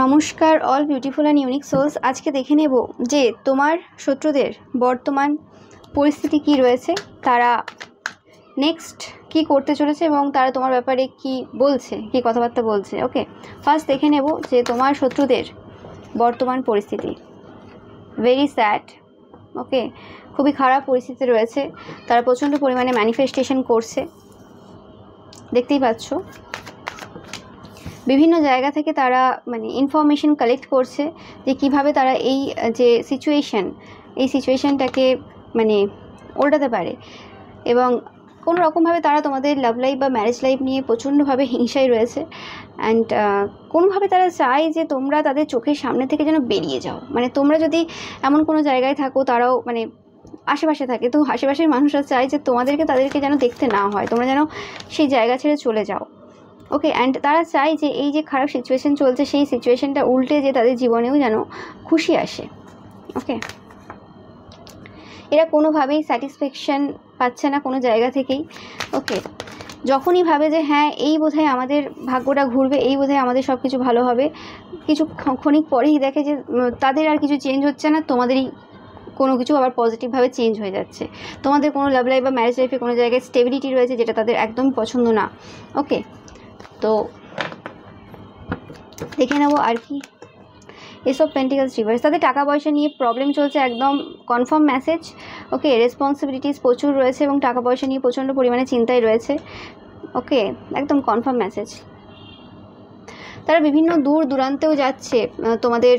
নমস্কার all beautiful and unique souls. আজকে দেখে নেব যে তোমার শত্রুদের বর্তমান পরিস্থিতি কি রয়েছে, তারা নেক্সট কি করতে চলেছে এবং তারা তোমার ব্যাপারে কি বলছে, কি কথাবার্তা বলছে। ওকে, ফার্স্ট দেখে নেব যে তোমার শত্রুদের বর্তমান পরিস্থিতি। Very sad. ওকে, খুবই খারাপ পরিস্থিতি রয়েছে। তারা প্রচণ্ড পরিমাণে ম্যানিফেস্টেশন করছে, দেখতেই পাচ্ছ। বিভিন্ন জায়গা থেকে তারা ইনফরমেশন কালেক্ট করছে যে কিভাবে তারা এই যে সিচুয়েশনটাকে উল্টাতে পারে, এবং কোনো রকমভাবে তারা তোমাদের লাভ লাইফ বা ম্যারেজ লাইফ নিয়ে প্রচণ্ডভাবে হিংসায় রয়েছে। অ্যান্ড কোনোভাবে তারা চায় যে তোমরা তাদের চোখের সামনে থেকে যেন বেরিয়ে যাও। তোমরা যদি এমন কোনো জায়গায় থাকো, তারাও আশেপাশে থাকে, তো আশেপাশের মানুষরা চায় যে তাদেরকে যেন দেখতে না হয়, তোমরা যেন সেই জায়গা ছেড়ে চলে যাও। ওকে, অ্যান্ড তারা চায় যে এই যে খারাপ সিচুয়েশন চলছে, সেই সিচুয়েশনটা উল্টে যে তাদের জীবনেও যেন খুশি আসে। ওকে, এরা কোনোভাবেই স্যাটিসফ্যাকশান পাচ্ছে না কোনো জায়গা থেকেই। ওকে, যখনই ভাবে যে হ্যাঁ এই বোধহয় আমাদের ভাগ্যটা ঘুরবে, এই বোধহয় আমাদের সব কিছু ভালো হবে, কিছু ক্ষণিক পরেই দেখে যে তাদের আর কিছু চেঞ্জ হচ্ছে না, তোমাদেরই কোনো কিছু আবার পজিটিভভাবে চেঞ্জ হয়ে যাচ্ছে। তোমাদের কোনো লাভ লাইফ বা ম্যারেজ লাইফে কোনো জায়গায় স্টেবিলিটি রয়েছে, যেটা তাদের একদমই পছন্দ না। ওকে, তো দেখে নেবো আর কি। এস অফ পেন্টিকলস রিভার্স, তাদের টাকা পয়সা নিয়ে প্রবলেম চলছে, একদম কনফার্ম মেসেজ। ওকে, রেসপন্সিবিলিটিস প্রচুর রয়েছে এবং টাকা পয়সা নিয়ে প্রচণ্ড পরিমাণে চিন্তায় রয়েছে। ওকে, একদম কনফার্ম মেসেজ। তারা বিভিন্ন দূর দূরান্তেও যাচ্ছে তোমাদের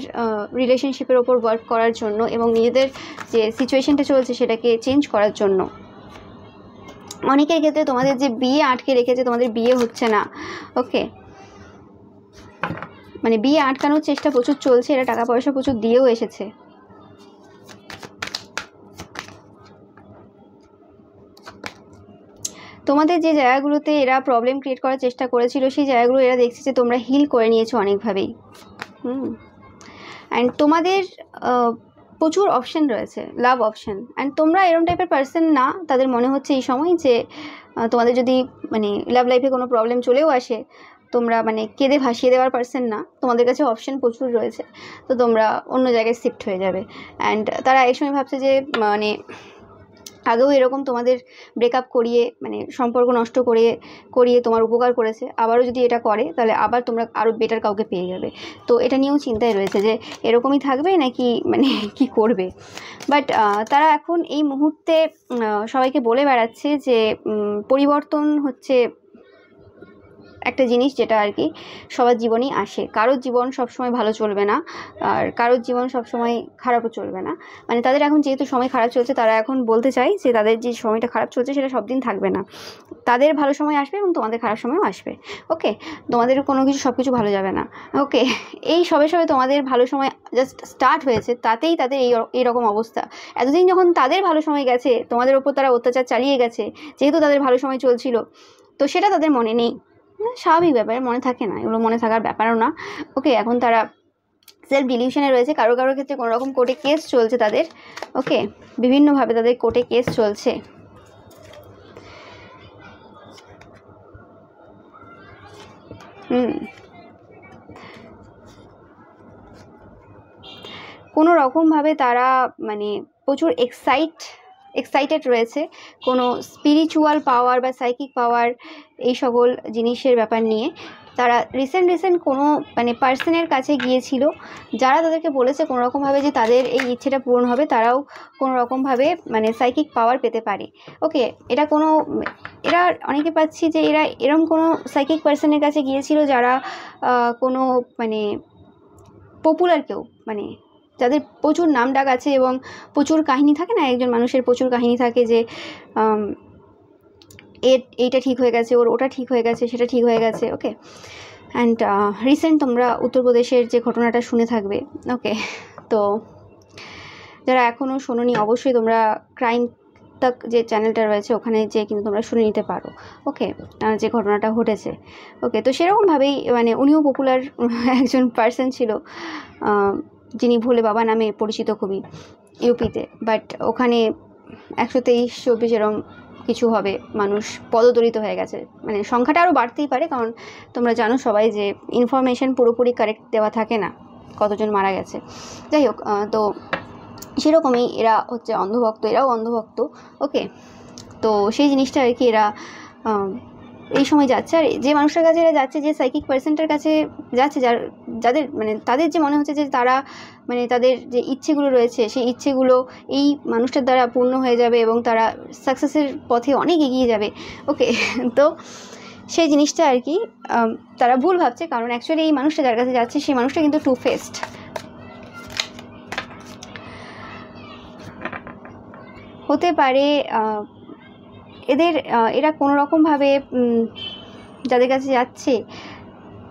রিলেশনশিপের ওপর ওয়ার্ক করার জন্য এবং নিজেদের যে সিচুয়েশনটা চলছে সেটাকে চেঞ্জ করার জন্য। অনেকের ক্ষেত্রে তোমাদের যে বিয়ে আটকে রেখেছে, তোমাদের বিয়ে হচ্ছে না। ওকে, বিয়ে আটকানোর চেষ্টা প্রচুর চলছে, এরা টাকা পয়সা প্রচুর দিয়েও এসেছে। তোমাদের যে জায়গাগুলোতে এরা প্রবলেম ক্রিয়েট করার চেষ্টা করেছিল, সেই জায়গাগুলো এরা দেখছে যে তোমরা হিল করে নিয়েছো অনেকভাবেই। অ্যান্ড তোমাদের প্রচুর অপশান রয়েছে, লাভ অপশান। অ্যান্ড তোমরা এরকম টাইপের পার্সন না, তাদের মনে হচ্ছে এই সময় যে তোমাদের যদি লাভ লাইফে কোনো প্রবলেম চলেও আসে, তোমরা কেঁদে ভাসিয়ে দেওয়ার পার্সন না, তোমাদের কাছে অপশান প্রচুর রয়েছে, তো তোমরা অন্য জায়গায় শিফট হয়ে যাবে। অ্যান্ড তারা এই সময় ভাবছে যে আগেও এরকম তোমাদের ব্রেকআপ করিয়ে সম্পর্ক নষ্ট করিয়ে তোমার উপকার করেছে, আবারও যদি এটা করে তাহলে আবার তোমরা আরও বেটার কাউকে পেয়ে যাবে। তো এটা নিয়েও চিন্তায় রয়েছে যে এরকমই থাকবে নাকি কি করবে। বাট তারা এখন এই মুহূর্তে সবাইকে বলে বেড়াচ্ছে যে পরিবর্তন হচ্ছে একটা জিনিস যেটা আর কি সবার জীবনেই আসে। কারোর জীবন সবসময় ভালো চলবে না, আর কারোর জীবন সবসময় খারাপও চলবে না। তাদের এখন যেহেতু সময় খারাপ চলছে, তারা এখন বলতে চাই যে তাদের যে সময়টা খারাপ চলছে সেটা সব দিন থাকবে না, তাদের ভালো সময় আসবে এবং তোমাদের খারাপ সময়ও আসবে। ওকে, তোমাদের কোনো কিছু সব কিছু ভালো যাবে না। ওকে, এই সবে তোমাদের ভালো সময় জাস্ট স্টার্ট হয়েছে, তাতেই তাদের এইরকম অবস্থা। এতদিন যখন তাদের ভালো সময় গেছে, তোমাদের ওপর তারা অত্যাচার চালিয়ে গেছে, যেহেতু তাদের ভালো সময় চলছিল, তো সেটা তাদের মনে নেই। স্বাভাবিক ব্যাপার, মনে থাকে না, এগুলো মনে থাকার ব্যাপারও না। ওকে, এখন তারা সেলফ ডিলিউশনে রয়েছে। কারো ক্ষেত্রে কোনো রকম কোর্টে কেস চলছে তাদের। ওকে, বিভিন্নভাবে তাদের কোর্টে কেস চলছে। কোনো রকমভাবে তারা প্রচুর এক্সাইটেড রয়েছে কোনো স্পিরিচুয়াল পাওয়ার বা সাইকিক পাওয়ার, এই সকল জিনিসের ব্যাপার নিয়ে। তারা রিসেন্ট কোনো পার্সনের কাছে গিয়েছিল, যারা তাদেরকে বলেছে কোনো রকমভাবে যে তাদের এই ইচ্ছেটা পূরণ হবে, তারাও কোনো রকমভাবে সাইকিক পাওয়ার পেতে পারে। ওকে, এরা অনেকে পাচ্ছি যে এরা এরম কোনো সাইকিক পার্সনের কাছে গিয়েছিল যারা কোনো পপুলার কেউ, যাদের প্রচুর নাম ডাক আছে এবং প্রচুর কাহিনী থাকে না, একজন মানুষের প্রচুর কাহিনী থাকে যে এইটা ঠিক হয়ে গেছে, ওটা ঠিক হয়ে গেছে, সেটা ঠিক হয়ে গেছে। ওকে, অ্যান্ড রিসেন্ট তোমরা উত্তরপ্রদেশের যে ঘটনাটা শুনে থাকবে। ওকে, তো যারা এখনও শোনোনি, অবশ্যই তোমরা ক্রাইম তক যে চ্যানেলটা রয়েছে ওখানে যে কিন্তু তোমরা শুনে নিতে পারো। ওকে, যে ঘটনাটা ঘটেছে। ওকে, তো সেরকমভাবেই উনিও পপুলার একজন পার্সন ছিল, যিনি ভোলে বাবা নামে পরিচিত খুবই ইউপিতে। বাট ওখানে 123-24 এরকম কিছু হবে, মানুষ পদদলিত হয়ে গেছে, মানে সংখ্যাটা আরও বাড়তেই পারে, কারণ তোমরা জানো সবাই যে ইনফরমেশন পুরোপুরি কারেক্ট দেওয়া থাকে না কতজন মারা গেছে। যাই হোক, তো সেরকমই এরা হচ্ছে অন্ধভক্ত, এরাও অন্ধভক্ত। ওকে, তো সেই জিনিসটা আর কি এরা এই সময় যাচ্ছে। আর যে মানুষটার কাছে এরা যাচ্ছে, যে সাইকিক পার্সনটার কাছে যাচ্ছে, যাদের মানে তাদের যে মনে হচ্ছে যে তারা মানে তাদের যে ইচ্ছেগুলো রয়েছে সেই ইচ্ছেগুলো এই মানুষটার দ্বারা পূর্ণ হয়ে যাবে এবং তারা সাকসেসের পথে অনেক এগিয়ে যাবে। ওকে, তো সেই জিনিসটা আর কি তারা ভুল ভাবছে, কারণ অ্যাকচুয়ালি এই মানুষটা যার কাছে যাচ্ছে সেই মানুষটা কিন্তু টু ফেসড। হতে পারে এরা কোনো রকমভাবে যাদের কাছে যাচ্ছে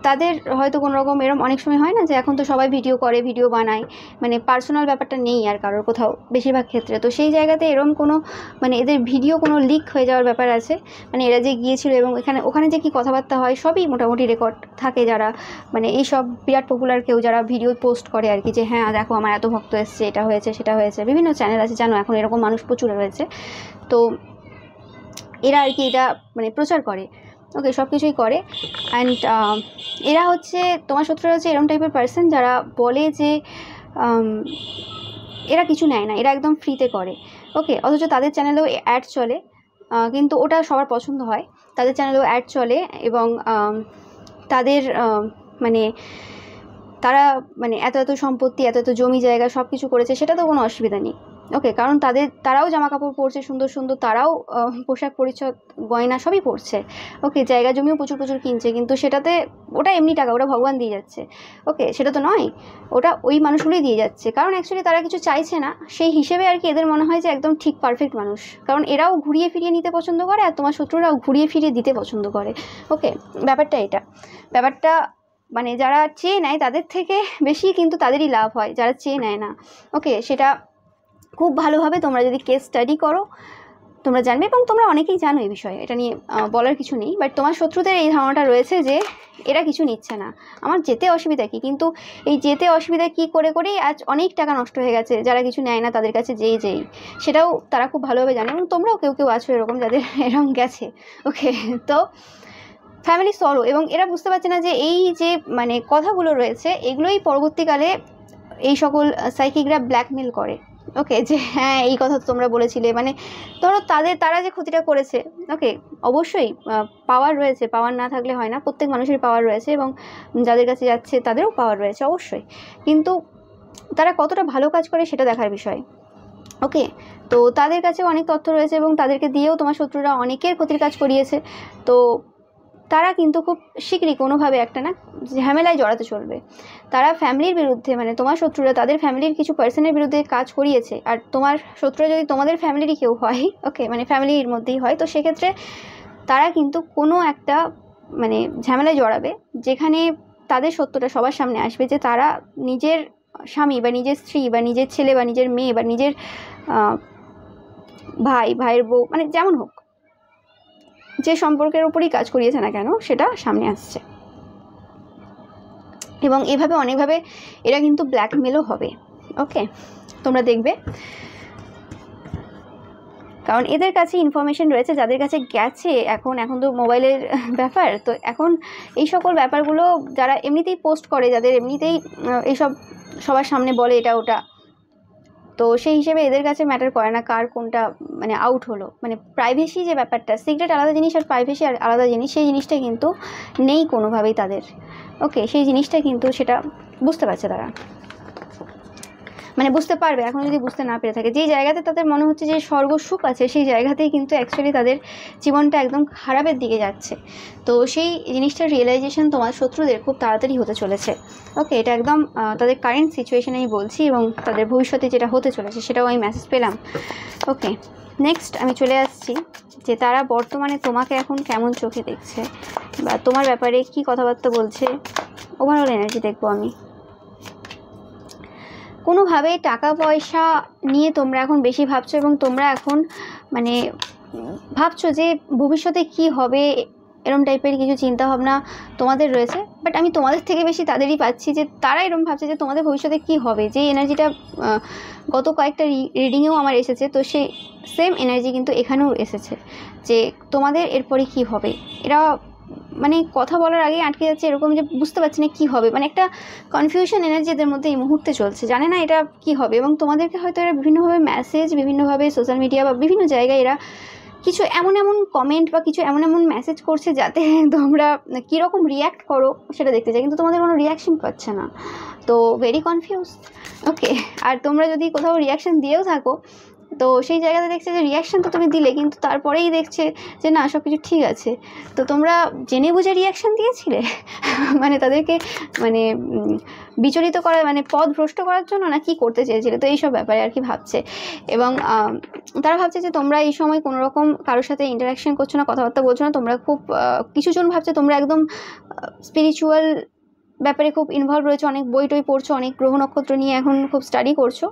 তাদের হয়তো কোনো রকম এরকম অনেক সময় হয় না যে এখন তো সবাই ভিডিও করে, ভিডিও বানায়, মানে পার্সোনাল ব্যাপারটা নেই আর কারোর কোথাও বেশিরভাগ ক্ষেত্রে। তো সেই জায়গাতে এরকম কোনো মানে এদের ভিডিও কোনো লিক হয়ে যাওয়ার ব্যাপার আছে, মানে এরা যে গিয়েছিল এবং ওখানে যে কী কথাবার্তা হয় সবই মোটামুটি রেকর্ড থাকে। যারা মানে এই সব বিরাট পপুলার কেউ যারা ভিডিও পোস্ট করে আর কি, যে হ্যাঁ দেখো আমার এত ভক্ত এসছে, এটা হয়েছে সেটা হয়েছে, বিভিন্ন চ্যানেল আছে জানো এখন এরকম মানুষ প্রচুর রয়েছে। তো এরা আর কি এটা মানে প্রচার করে, ওকে, সব কিছুই করে। অ্যান্ড এরা হচ্ছে তোমার শত্রুরা হচ্ছে এরকম টাইপের পার্সন যারা বলে যে এরা কিছু নেয় না, এরা একদম ফ্রিতে করে। ওকে, অথচ তাদের চ্যানেলেও অ্যাড চলে, কিন্তু ওটা সবার পছন্দ হয়। তাদের চ্যানেলেও অ্যাড চলে এবং তাদের মানে তারা মানে এত এত সম্পত্তি, এত এত জমি জায়গা সব কিছু করেছে, সেটা তো কোনো অসুবিধা নেই। ওকে, কারণ তারাও জামা কাপড় পরছে সুন্দর সুন্দর, তারাও পোশাক পরিচ্ছদ গয়না সবই পরছে। ওকে, জায়গা জমিও প্রচুর প্রচুর কিনছে, কিন্তু সেটাতে ওটা এমনি টাকা, ওটা ভগবান দিয়ে যাচ্ছে। ওকে, সেটা তো নয়, ওটা ওই মানুষগুলোই দিয়ে যাচ্ছে, কারণ অ্যাকচুয়ালি তারা কিছু চাইছে না সেই হিসেবে আর কি। এদের মনে হয় যে একদম ঠিক পারফেক্ট মানুষ, কারণ এরাও ঘুরিয়ে ফিরিয়ে নিতে পছন্দ করে আর তোমার শত্রুরাও ঘুরিয়ে ফিরিয়ে দিতে পছন্দ করে। ওকে, ব্যাপারটা মানে যারা চেয়ে নেয় তাদের থেকে বেশি কিন্তু তাদেরই লাভ হয় যারা চেয়ে নেয় না। ওকে, সেটা খুব ভালোভাবে তোমরা যদি কেস স্টাডি করো তোমরা জানবে, এবং তোমরা অনেকেই জানো এই বিষয়ে, এটা নিয়ে বলার কিছু নেই। বাট তোমার শত্রুদের এই ধারণাটা রয়েছে যে এরা কিছু নিচ্ছে না, আমার যেতে অসুবিধা কী, কিন্তু এই যেতে অসুবিধা কী করে করেই আজ অনেক টাকা নষ্ট হয়ে গেছে যারা কিছু নেয় না তাদের কাছে যেই সেটাও তারা খুব ভালোভাবে জানে, এবং তোমরাও কেউ আছো এরকম যাদের এরকম গেছে। ওকে, তো ফ্যামিলি সরো, এবং এরা বুঝতে পারছে না যে এই যে মানে কথাগুলো রয়েছে এগুলোই পরবর্তীকালে এই সকল সাইকিকরা ব্ল্যাকমেল করে। ওকে, যে হ্যাঁ এই কথা তো তোমরা বলেছিলে, মানে ধরো তারা যে ক্ষতিটা করেছে। ওকে, অবশ্যই পাওয়ার রয়েছে, পাওয়ার না থাকলে হয় না, প্রত্যেক মানুষের পাওয়ার রয়েছে এবং যাদের কাছে যাচ্ছে তাদেরও পাওয়ার রয়েছে অবশ্যই, কিন্তু তারা কতটা ভালো কাজ করে সেটা দেখার বিষয়। ওকে, তো তাদের কাছেও অনেক তথ্য রয়েছে এবং তাদেরকে দিয়েও তোমার শত্রুরা অনেকের ক্ষতির কাজ করিয়েছে। তো তারা কিন্তু খুব শীঘ্রই কোনোভাবে একটা না ঝামেলায় জড়াতে চলবে। তারা ফ্যামিলির বিরুদ্ধে, মানে তোমার শত্রুরা তাদের ফ্যামিলির কিছু পার্সনের বিরুদ্ধে কাজ করিয়েছে, আর তোমার শত্রুরা যদি তোমাদের ফ্যামিলিরই কেউ হয়, ওকে, মানে ফ্যামিলির মধ্যেই হয়, তো সেক্ষেত্রে তারা কিন্তু কোনো একটা মানে ঝামেলায় জড়াবে যেখানে তাদের সত্যটা সবার সামনে আসবে যে তারা নিজের স্বামী বা নিজের স্ত্রী বা নিজের ছেলে বা নিজের মেয়ে বা নিজের ভাইয়ের বউ, মানে যেমন হোক যে সম্পর্কের উপরই কাজ করিয়েছে না কেন সেটা সামনে আসছে। এবং এভাবে অনেকভাবে এরা কিন্তু ব্ল্যাকমেলও হবে। ওকে, তোমরা দেখবে, কারণ এদের কাছে ইনফরমেশন রয়েছে, যাদের কাছে গেছে এখন তো মোবাইলের ব্যাপার, তো এখন এই সকল ব্যাপারগুলো যারা এমনিতেই পোস্ট করে, যাদের এমনিতেই এইসব সবার সামনে বলে এটা ওটা, তো সেই হিসেবে এদের কাছে ম্যাটার করে না কার কোনটা মানে আউট হলো, মানে প্রাইভেসি যে ব্যাপারটা, সিক্রেট আলাদা জিনিস আর প্রাইভেসি আলাদা জিনিস, সেই জিনিসটা কিন্তু নেই কোনোভাবেই তাদের। ওকে, সেই জিনিসটা কিন্তু সেটা বুঝতে পারছে তারা, মানে বুঝতে পারবে এখন যদি বুঝতে না পেরে থাকে। যেই জায়গাতে তাদের মনে হচ্ছে যে স্বর্গ সুখ আছে সেই জায়গাতেই কিন্তু অ্যাকচুয়ালি তাদের জীবনটা একদম খারাপের দিকে যাচ্ছে। তো সেই জিনিসটার রিয়েলাইজেশন তোমার শত্রুদের খুব তাড়াতাড়ি হতে চলেছে। ওকে, এটা একদম তাদের কারেন্ট সিচুয়েশনে আমি বলছি, এবং তাদের ভবিষ্যতে যেটা হতে চলেছে সেটাও আমি মেসেজ পেলাম। ওকে, নেক্সট আমি চলে আসছি যে তারা বর্তমানে তোমাকে এখন কেমন চোখে দেখছে বা তোমার ব্যাপারে কি কথাবার্তা বলছে। ওভারঅল এনার্জি দেখবো আমি। কোনোভাবে টাকা পয়সা নিয়ে তোমরা এখন বেশি ভাবছো, এবং তোমরা এখন মানে ভাবছো যে ভবিষ্যতে কি হবে, এরম টাইপের কিছু চিন্তাভাবনা তোমাদের রয়েছে। বাট আমি তোমাদের থেকে বেশি তাদেরই পাচ্ছি যে তারা এরম ভাবছে যে তোমাদের ভবিষ্যতে কী হবে। যে এনার্জিটা গত কয়েকটা রিডিংয়েও আমার এসেছে, তো সেই সেম এনার্জি কিন্তু এখানেও এসেছে যে তোমাদের এরপরে কী হবে। এরা মানে কথা বলার আগেই আটকে যাচ্ছে, এরকম যে বুঝতে পারছি না কী হবে, মানে একটা কনফিউশন এনার্জি এদের মধ্যে এই মুহূর্তে চলছে, জানে না এটা কী হবে। এবং তোমাদেরকে হয়তো এরা বিভিন্নভাবে মেসেজ, বিভিন্নভাবে সোশ্যাল মিডিয়া বা বিভিন্ন জায়গায় এরা কিছু এমন এমন কমেন্ট বা কিছু এমন এমন মেসেজ করছে যাতে তোমরা কীরকম রিয়্যাক্ট করো সেটা দেখতে চাই, কিন্তু তোমাদের কোনো রিয়াকশন পাচ্ছে না, তো ভেরি কনফিউজ। ওকে, আর তোমরা যদি কোথাও রিয়াকশান দিয়েও থাকো তো সেই জায়গাতে দেখছে যে রিয়াকশান তো তুমি দিলে, কিন্তু তারপরেই দেখছে যে না সব কিছু ঠিক আছে। তো তোমরা জেনে বুঝে রিয়াকশান দিয়েছিলে মানে তাদেরকে মানে বিচলিত করা, মানে পথ ভ্রষ্ট করার জন্য, না কি করতে চেয়েছিলে, তো এইসব ব্যাপারে আর কি ভাবছে। এবং তারা ভাবছে যে তোমরা এই সময় কোনো রকম কারোর সাথে ইন্টারাকশন করছো না, কথাবার্তা বলছো না। তোমরা খুব কিছুজন ভাবছে তোমরা একদম স্পিরিচুয়াল ব্যাপারে খুব ইনভলভ রয়েছে, অনেক বই টই পড়ছো, অনেক গ্রহ নক্ষত্র নিয়ে এখন খুব স্টাডি করছো।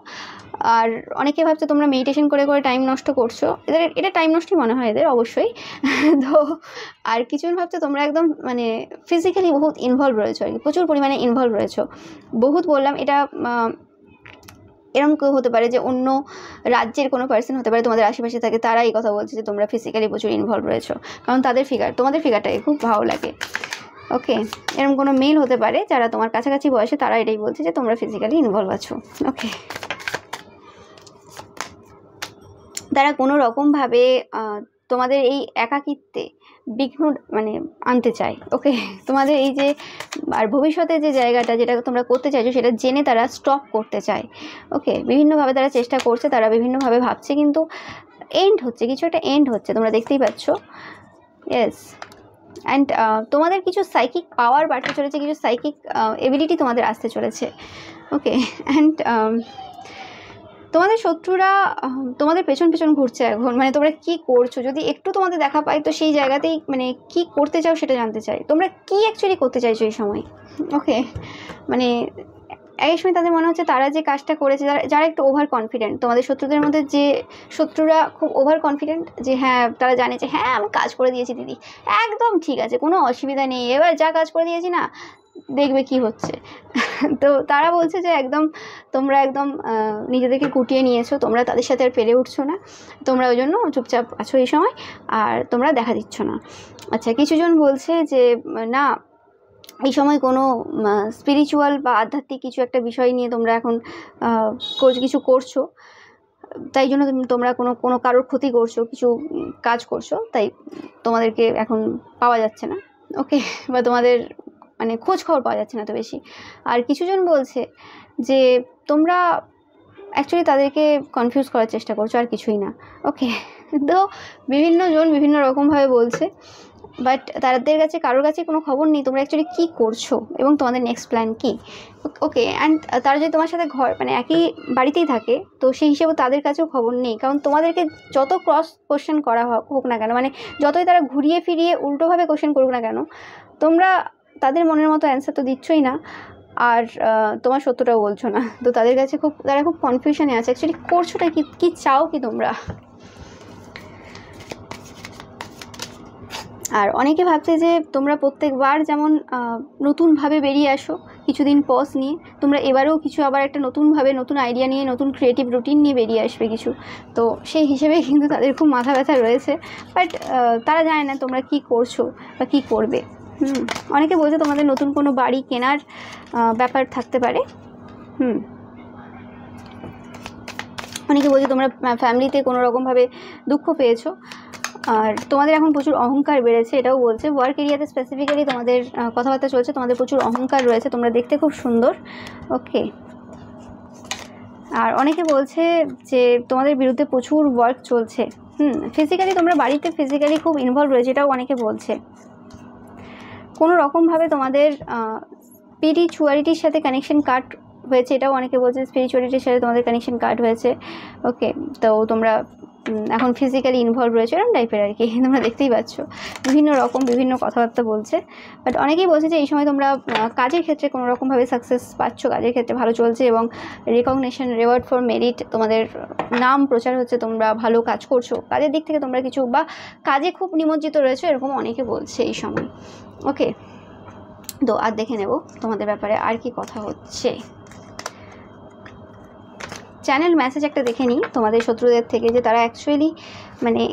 আর অনেকে ভাবছে তোমরা মেডিটেশন করে করে টাইম নষ্ট করছো, এটা টাইম নষ্টই মনে হয় এদের অবশ্যই। তো আর কিছুজন ভাবছে তোমরা একদম মানে ফিজিক্যালি বহুত ইনভলভ রয়েছো, আর কি প্রচুর পরিমাণে ইনভলভ রয়েছো। বহুত বললাম, এটা এরকম কেউ হতে পারে যে অন্য রাজ্যের কোনো পার্সন হতে পারে, তোমাদের আশেপাশে থাকে, তারা এই কথা বলছে যে তোমরা ফিজিক্যালি প্রচুর ইনভলভ রয়েছো, কারণ তাদের তোমাদের ফিগারটাকে খুব ভালো লাগে। ওকে, এরকম কোনো মেল হতে পারে যারা তোমার কাছাকাছি বয়সে, তারা এটাই বলছে যে তোমরা ফিজিক্যালি ইনভলভ আছো। ওকে, তারা কোনো রকমভাবে তোমাদের এই একাকিত্বে বিঘ্ন মানে আনতে চায়। ওকে, তোমাদের এই যে আর ভবিষ্যতে যে জায়গাটা যেটা তোমরা করতে চাইছো সেটা জেনে তারা স্টপ করতে চায়। ওকে, বিভিন্নভাবে তারা চেষ্টা করছে, তারা বিভিন্নভাবে ভাবছে, কিন্তু এন্ড হচ্ছে, কিছু একটা এন্ড হচ্ছে, তোমরা দেখতেই পাচ্ছ। ইয়েস, অ্যান্ড তোমাদের কিছু সাইকিক পাওয়ার বাড়তে চলেছে, কিছু সাইকিক এবিলিটি তোমাদের আসতে চলেছে। ওকে, অ্যান্ড তোমাদের শত্রুরা তোমাদের পেছন পেছন ঘুরছে এখন, মানে তোমরা কি করছো যদি একটু তোমাদের দেখা পায় তো সেই জায়গাতেই মানে কি করতে চাও সেটা জানতে চাই, তোমরা কি অ্যাকচুয়ালি করতে চাইছো এই সময়। ওকে, মানে এই সময় তাদের মনে হচ্ছে তারা যে কাজটা করেছে, যারা একটু ওভার কনফিডেন্ট, তোমাদের শত্রুদের মধ্যে যে শত্রুরা খুব ওভার কনফিডেন্ট, যে হ্যাঁ তারা জানে যে হ্যাঁ আমি কাজ করে দিয়েছি দিদি, একদম ঠিক আছে, কোনো অসুবিধা নেই, এবার যা কাজ করে দিয়েছি না দেখবে কি হচ্ছে। তো তারা বলছে যে একদম তোমরা একদম নিজেদেরকে গুটিয়ে নিয়েছো, তোমরা তাদের সাথে আর পেরে উঠছো না, তোমরা ওই জন্য চুপচাপ আছো এই সময়, আর তোমরা দেখা দিচ্ছ না। আচ্ছা, কিছুজন বলছে যে না এই সময় কোনো স্পিরিচুয়াল বা আধ্যাত্মিক কিছু একটা বিষয় নিয়ে তোমরা এখন কিছু করছো, তাই জন্য তোমরা কোনো কারোর ক্ষতি করছো, কিছু কাজ করছো, তাই তোমাদেরকে এখন পাওয়া যাচ্ছে না। ওকে, বা তোমাদের মানে খোঁজ খবর পাওয়া যাচ্ছে না তো বেশি। আর কিছুজন বলছে যে তোমরা অ্যাকচুয়ালি তাদেরকে কনফিউজ করার চেষ্টা করছো, আর কিছুই না। ওকে, তো বিভিন্নজন বিভিন্ন রকমভাবে বলছে, বাট তাদের কাছে কারোর কাছে কোনো খবর নেই তোমরা অ্যাকচুয়ালি কী করছো এবং তোমাদের নেক্সট প্ল্যান কী। ওকে, অ্যান্ড তারা যদি তোমার সাথে মানে একই বাড়িতেই থাকে তো সেই হিসেবে তাদের কাছেও খবর নেই, কারণ তোমাদেরকে যত ক্রস কোশ্চেন করা হোক না কেন, মানে যতই তারা ঘুরিয়ে ফিরিয়ে উল্টোভাবে কোশ্চেন করুক না কেন, তোমরা তাদের মনের মতো অ্যান্সার তো দিচ্ছই না, আর তোমার সত্যটাও বলছো না। তো তাদের কাছে তারা খুব কনফিউশনে আছে অ্যাকচুয়ালি করছোটা কি চাও কি তোমরা। আর অনেকে ভাবছে যে তোমরা প্রত্যেকবার যেমন নতুনভাবে বেরিয়ে আসো কিছুদিন পজ নিয়ে, তোমরা এবারেও কিছু আবার একটা নতুনভাবে নতুন আইডিয়া নিয়ে নতুন ক্রিয়েটিভ রুটিন নিয়ে বেরিয়ে আসবে কিছু, তো সেই হিসেবে কিন্তু তাদের খুব মাথা ব্যথা রয়েছে। বাট তারা জানে না তোমরা কি করছো বা কি করবে। অনেকে বলছে তোমাদের নতুন কোনো বাড়ি কেনার ব্যাপার থাকতে পারে। অনেকে বলছে তোমরা ফ্যামিলিতে কোনো রকমভাবে দুঃখ পেয়েছো, আর তোমাদের এখন প্রচুর অহংকার বেড়েছে, এটাও বলছে। ওয়ার্ক এরিয়াতে স্পেসিফিক্যালি তোমাদের কথাবার্তা চলছে, তোমাদের প্রচুর অহংকার রয়েছে, তোমরা দেখতে খুব সুন্দর। ওকে, আর অনেকে বলছে যে তোমাদের বিরুদ্ধে প্রচুর ওয়ার্ক চলছে। ফিজিক্যালি তোমরা বাড়িতে ফিজিক্যালি খুব ইনভলভ রয়েছে, এটাও অনেকে বলছে। কোনো রকমভাবে তোমাদের স্পিরিচুয়ালিটির সাথে কানেকশন কাট হয়েছে, এটাও অনেকে বলছে স্পিরিচুয়ালিটির সাথে তোমাদের কানেকশন কাট হয়েছে। ওকে, তো তোমরা এখন ফিজিক্যালি ইনভলভ রয়েছে, এরকম টাইপের আর কি। তোমরা দেখতেই পাচ্ছ বিভিন্ন রকম বিভিন্ন কথাবার্তা বলছে। বাট অনেকেই বলছে যে এই সময় তোমরা কাজের ক্ষেত্রে কোনো রকমভাবে সাকসেস পাচ্ছ, কাজের ক্ষেত্রে ভালো চলছে এবং রেকগনিশন, রিওয়ার্ড ফর মেরিট, তোমাদের নাম প্রচার হচ্ছে, তোমরা ভালো কাজ করছো, কাজের দিক থেকে তোমরা কিছু বা কাজে খুব নিমজ্জিত রয়েছে, এরকম অনেকে বলছে এই সময়। ওকে, তো আর দেখে নেব তোমাদের ব্যাপারে আর কি কথা হচ্ছে। চ্যানেল মেসেজ একটা দেখে নিই তোমাদের শত্রুদের থেকে, যে তারা অ্যাকচুয়ালি মানে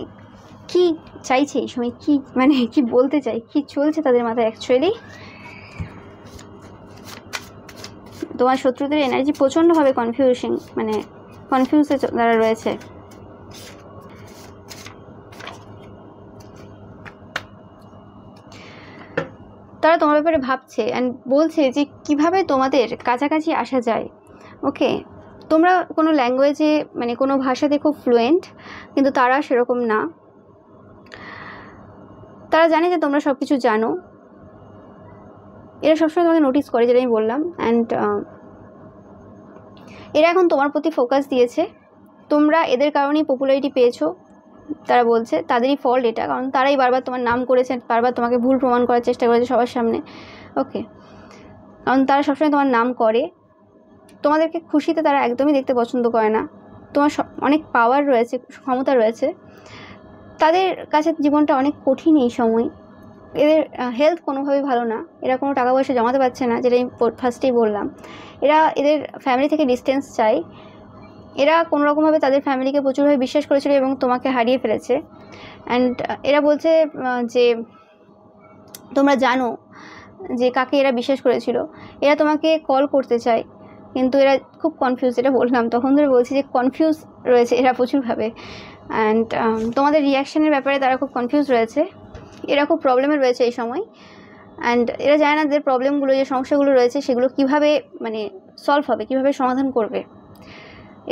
কি চাইছে এই সময়, কি মানে কি বলতে চাই, কি চলছে তাদের মাথায় অ্যাকচুয়ালি। তোমার শত্রুদের এনার্জি প্রচণ্ডভাবে কনফিউশন, মানে কনফিউজে তারা রয়েছে। তারা তোমার ব্যাপারে ভাবছে অ্যান্ড বলছে যে কিভাবে তোমাদের কাছাকাছি আসা যায়। ওকে, তোমরা কোনো ল্যাঙ্গুয়েজে মানে কোনো ভাষাতে খুব ফ্লুয়েন্ট, কিন্তু তারা সেরকম না। তারা জানে যে তোমরা সব কিছু জানো, এরা সবসময় তোমাকে নোটিস করে, যেটা আমি বললাম। অ্যান্ড এরা এখন তোমার প্রতি ফোকাস দিয়েছে, তোমরা এদের কারণেই পপুলারিটি পেয়েছো। তারা বলছে তাদেরই ফল্ট এটা, কারণ তারাই বারবার তোমার নাম করেছে, বারবার তোমাকে ভুল প্রমাণ করার চেষ্টা করেছে সবার সামনে। ওকে, কারণ তারা সবসময় তোমার নাম করে, তোমাদেরকে খুশিতে তারা একদমই দেখতে পছন্দ করে না। তোমার অনেক পাওয়ার রয়েছে, ক্ষমতা রয়েছে, তাদের কাছে জীবনটা অনেক কঠিন এই সময়। এদের হেলথ কোনোভাবেই ভালো না, এরা কোনো টাকা পয়সা জমাতে পারছে না, যেটা আমি ফার্স্টেই বললাম। এদের ফ্যামিলি থেকে ডিস্টেন্স চাই। এরা কোনো রকমভাবে তাদের ফ্যামিলিকে প্রচুরভাবে বিশ্বাস করেছিল এবং তোমাকে হারিয়ে ফেলেছে। অ্যান্ড এরা বলছে যে তোমরা জানো যে কাকে এরা বিশ্বাস করেছিল। এরা তোমাকে কল করতে চায়, কিন্তু এরা খুব কনফিউজ, এটা বললাম তখন ধরে বলছি যে কনফিউজ রয়েছে এরা প্রচুরভাবে। অ্যান্ড তোমাদের রিয়াকশানের ব্যাপারে তারা খুব কনফিউজ রয়েছে, এরা খুব প্রবলেমে রয়েছে এই সময়। অ্যান্ড এরা জানে না যে প্রবলেমগুলো, যে সমস্যাগুলো রয়েছে সেগুলো কীভাবে মানে সলভ হবে, কীভাবে সমাধান করবে।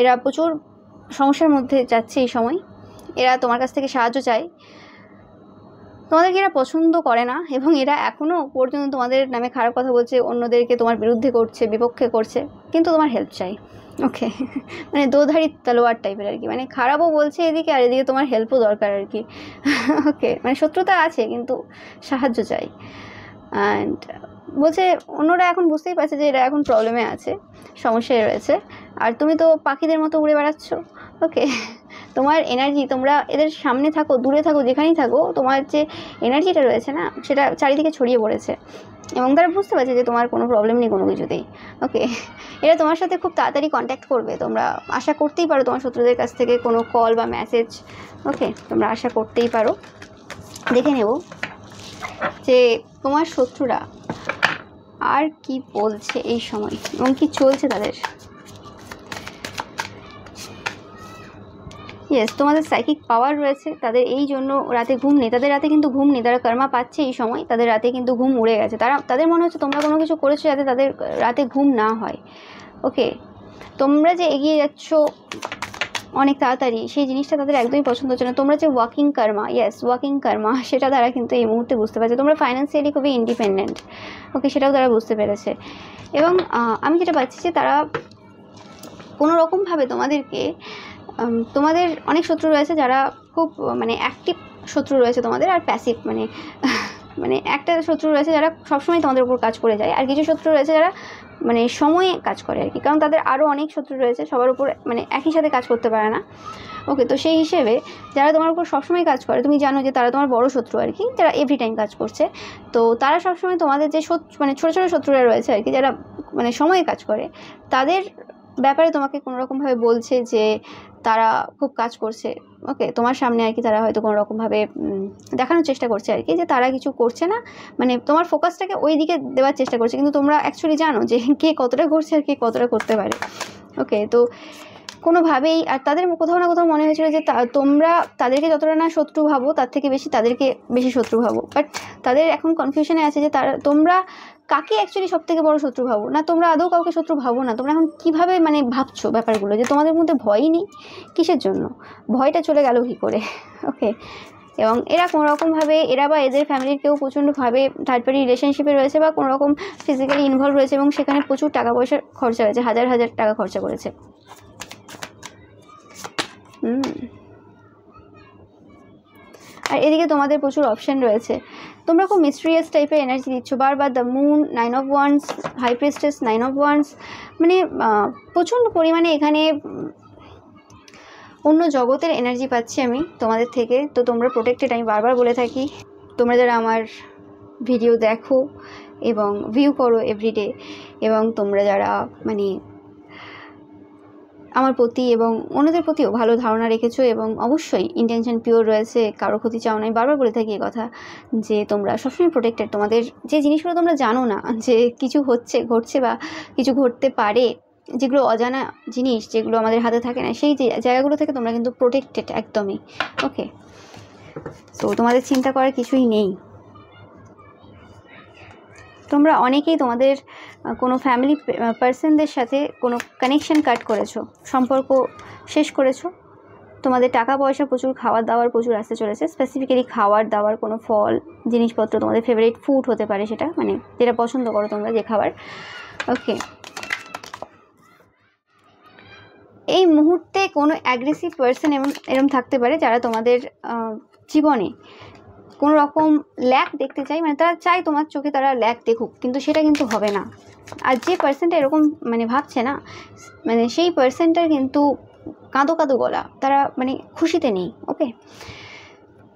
এরা প্রচুর সমস্যার মধ্যে যাচ্ছে এই সময়। এরা তোমার কাছ থেকে সাহায্য চায়, তোমাদেরকে এরা পছন্দ করে না এবং এরা এখনও পর্যন্ত তোমাদের নামে খারাপ কথা বলছে, অন্যদেরকে তোমার বিরুদ্ধে করছে, বিপক্ষে করছে, কিন্তু তোমার হেল্প চাই। ওকে, মানে দোধারি তলোয়ার টাইপের আর কি, মানে খারাপও বলছে এদিকে আর এদিকে তোমার হেল্পও দরকার আর কি। ওকে, মানে শত্রুতা আছে কিন্তু সাহায্য চাই। অ্যান্ড বলছে অন্যরা এখন বুঝতেই পারছে যে এরা এখন প্রবলেমে আছে, সমস্যায় রয়েছে, আর তুমি তো পাখিদের মতো উড়ে বেড়াচ্ছ। ওকে, তোমার এনার্জি, তোমরা এদের সামনে থাকো, দূরে থাকো, যেখানেই থাকো, তোমার যে এনার্জিটা রয়েছে না, সেটা চারিদিকে ছড়িয়ে পড়েছে এবং তারা বুঝতে পারছে যে তোমার কোনো প্রবলেম নেই কোনো কিছুতেই। ওকে, এরা তোমার সাথে খুব তাড়াতাড়ি কন্ট্যাক্ট করবে, তোমরা আশা করতেই পারো তোমার শত্রুদের কাছ থেকে কোনো কল বা মেসেজ। ওকে, তোমরা আশা করতেই পারো। দেখে নেব যে তোমার শত্রুরা আর কি বলছে এই সময় এবং কি চলছে তাদের। ইয়েস, তোমাদের সাইকিক পাওয়ার রয়েছে, তাদের এই জন্য রাতে ঘুম নেই, তাদের রাতে কিন্তু ঘুম নেই, তারা কর্মা পাচ্ছে এই সময়, তাদের রাতে কিন্তু ঘুম উড়ে গেছে। তাদের মনে হচ্ছে তোমরা কোনো কিছু করেছো যাতে তাদের রাতে ঘুম না হয়। ওকে, তোমরা যে এগিয়ে যাচ্ছ অনেক তাড়াতাড়ি, সেই জিনিসটা তাদের একদমই পছন্দ হচ্ছে না। তোমরা যে ওয়াকিং কর্মা, ইয়েস ওয়াকিং কর্মা, সেটা তারা কিন্তু এই মুহূর্তে বুঝতে পারছে। তোমরা ফাইন্যান্সিয়ালি খুবই ইন্ডিপেন্ডেন্ট। ওকে, সেটাও তারা বুঝতে পেরেছে এবং আমি যেটা পাচ্ছি যে তারা কোনো রকমভাবে তোমাদেরকে, তোমাদের অনেক শত্রু রয়েছে যারা খুব মানে অ্যাক্টিভ শত্রু রয়েছে তোমাদের, আর প্যাসিভ মানে মানে একটা শত্রু রয়েছে যারা সবসময় তোমাদের উপর কাজ করে যায়, আর কিছু শত্রু রয়েছে যারা মানে সময়ে কাজ করে আর কি, কারণ তাদের আরও অনেক শত্রু রয়েছে, সবার উপর মানে একই সাথে কাজ করতে পারে না। ওকে, তো সেই হিসেবে যারা তোমার উপর সবসময় কাজ করে, তুমি জানো যে তারা তোমার বড় শত্রু আর কি, যারা এভরি টাইম কাজ করছে। তো তারা সবসময় তোমাদের যে মানে ছোটো ছোটো শত্রুরা রয়েছে আর কি, যারা মানে সময়ে কাজ করে, তাদের ব্যাপারে তোমাকে কোনো রকমভাবে বলছে যে তারা খুব কাজ করছে। ওকে, তোমার সামনে আর কি তারা হয়তো কোনো রকমভাবে দেখানোর চেষ্টা করছে আর কি যে তারা কিছু করছে না, মানে তোমার ফোকাসটাকে ওই দিকে দেওয়ার চেষ্টা করছে, কিন্তু তোমরা অ্যাকচুয়ালি জানো যে কে কতটা করছে আর কে কতটা করতে পারে। ওকে, তো কোনোভাবেই, আর তাদের কোথাও না কোথাও মনে হয়েছিল যে তোমরা তাদেরকে যতটা না শত্রু ভাবো তার থেকে বেশি তাদেরকে বেশি শত্রু ভাবো। বাট তাদের এখন কনফিউশনে আছে যে তোমরা কাকে অ্যাকচুয়ালি সব থেকে বড়ো শত্রু ভাবো, না তোমরা আদৌ কাউকে শত্রু ভাবো না। তোমরা এখন কীভাবে মানে ভাবছো ব্যাপারগুলো, যে তোমাদের মধ্যে ভয়ই নেই, কিসের জন্য ভয়টা চলে গেল কী করে। ওকে, এবং এরা কোনো রকমভাবে, এরা বা এদের ফ্যামিলির কেউ প্রচণ্ডভাবে থার্ড পার্টি রিলেশনশিপে রয়েছে বা কোনো রকম ফিজিক্যালি ইনভলভ রয়েছে এবং সেখানে প্রচুর টাকা পয়সার খরচা হয়েছে, হাজার হাজার টাকা খরচা করেছে। আর এদিকে তোমাদের প্রচুর অপশান রয়েছে। তোমরা খুব মিস্ট্রিয়াস টাইপের এনার্জি দিচ্ছ বারবার। The moon, 9 of wands, high priestess, 9 of wands, মানে প্রচণ্ড পরিমাণে এখানে অন্য জগতের এনার্জি পাচ্ছি আমি তোমাদের থেকে। তো তোমরা প্রোটেক্টেড, আমি বারবার বলে থাকি। তোমরা যারা আমার ভিডিও দেখো এবং ভিউ করো এভরিডে, এবং তোমরা যারা মানে আমার প্রতি এবং অন্যদের প্রতিও ভালো ধারণা রেখেছো এবং অবশ্যই ইন্টেনশন পিওর রয়েছে, কারো ক্ষতি চাও না, আমি বারবার বলে থাকি এই কথা যে তোমরা সবসময় প্রোটেক্টেড। তোমাদের যে জিনিসগুলো তোমরা জানো না যে কিছু ঘটছে বা কিছু ঘটতে পারে, যেগুলো অজানা জিনিস, যেগুলো আমাদের হাতে থাকে না, সেই জায়গাগুলো থেকে তোমরা কিন্তু প্রোটেক্টেড একদমই। ওকে, তো তোমাদের চিন্তা করার কিছুই নেই। তোমরা অনেকেই তোমাদের কোনো ফ্যামিলি পার্সনদের সাথে কোনো কানেকশন কাট করেছো, সম্পর্ক শেষ করেছো। তোমাদের টাকা পয়সা প্রচুর, খাওয়ার দাওয়ার প্রচুর আসতে চলেছে। স্পেসিফিক্যালি খাওয়ার দাওয়ার, কোনো ফল, জিনিসপত্র, তোমাদের ফেভারিট ফুড হতে পারে সেটা, মানে যেটা পছন্দ করো তোমরা, যে খাবার। ওকে, এই মুহূর্তে কোনো অ্যাগ্রেসিভ পার্সন এরম থাকতে পারে যারা তোমাদের জীবনে কোনো রকম ল্যাক দেখতে চাই, মানে তারা চায় তোমার চোখে তারা ল্যাক দেখুক, কিন্তু সেটা কিন্তু হবে না। আর যে পার্সনটা এরকম মানে ভাবছে না, মানে সেই পার্সনটার কিন্তু কাঁদো কাঁদো গলা, তারা মানে খুশিতে নেই। ওকে,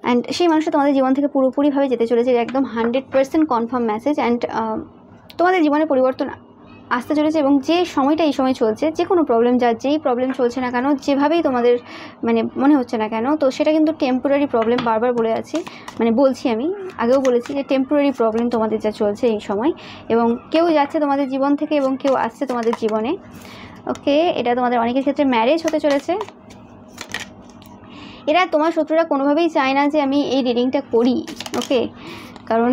অ্যান্ড সেই মানুষটা তোমাদের জীবন থেকে পুরোপুরিভাবে যেতে চলেছে, একদম 100% কনফার্ম মেসেজ। অ্যান্ড তোমাদের জীবনে পরিবর্তন আসতে চলেছে, এবং যে সময়টা এই সময় চলছে, যে কোনো প্রবলেম, যেই প্রবলেম চলছে না কেন, যেভাবেই তোমাদের মানে মনে হচ্ছে না কেন, তো সেটা কিন্তু টেম্পোরারি প্রবলেম। বারবার বলছি, আমি আগেও বলেছি যে টেম্পোরারি প্রবলেম তোমাদের যা চলছে এই সময়, এবং কেউ যাচ্ছে তোমাদের জীবন থেকে এবং কেউ আসছে তোমাদের জীবনে। ওকে, এটা তোমাদের অনেকের ক্ষেত্রে ম্যারেজ হতে চলেছে। এরা তোমার শত্রুরা কোনোভাবেই চায় না যে আমি এই রিডিংটা করি। ওকে, কারণ